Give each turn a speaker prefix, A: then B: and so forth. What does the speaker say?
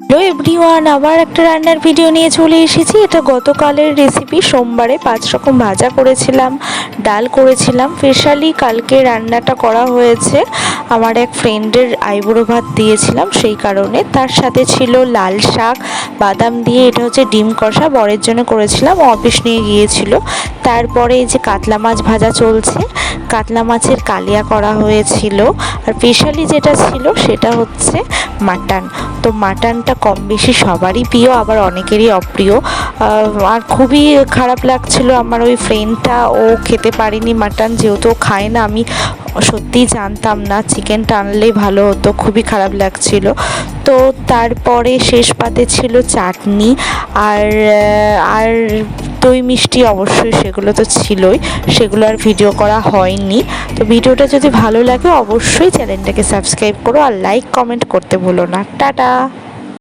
A: Hello everyone, আবার একটা রান্নার ভিডিও নিয়ে চলে এসেছি। এটা গতকালের রেসিপি। সোমবারে 5 রকম ভাজা করেছিলাম, ডাল করেছিলাম। স্পেশালি কালকে রান্নাটা করা হয়েছে আমার এক ফ্রেন্ডের আইবুড়ো ভাত দিয়েছিলাম, সেই কারণে। তার সাথে ছিল লাল শাক, বাদাম দিয়ে। এটা হচ্ছে ডিম কষা, বরের জন্য করেছিলাম, অফিস নিয়ে গিয়েছিল। তারপরে এই যে কাতলা মাছ ভাজা চলছে, কাতলা মাছের কালিয়া করা হয়েছিল। আর স্পেশালি যেটা ছিল সেটা হচ্ছে মাটন। তো মাটনটা কম বেশি সবারই প্রিয়, আবার অনেকেরই অপ্রিয়। আর খুবই খারাপ লাগছিল আমার ওই ফ্রেন্ডটা, ও খেতে পারেনি মাটন, যেহেতু ও খায় না। আমি সত্যিই জানতাম না, চিকেনটা আনলেই ভালো হতো। খুবই খারাপ লাগছিল। তো তারপরে শেষ পাতে ছিল চাটনি আর আর দই মিষ্টি, অবশ্যই সেগুলো তো ছিলই। সেগুলো আর ভিডিও করা হয়নি। তো ভিডিওটা যদি ভালো লাগে অবশ্যই চ্যানেলটাকে সাবস্ক্রাইব করো আর লাইক কমেন্ট করতে ভুলো না। টাটা।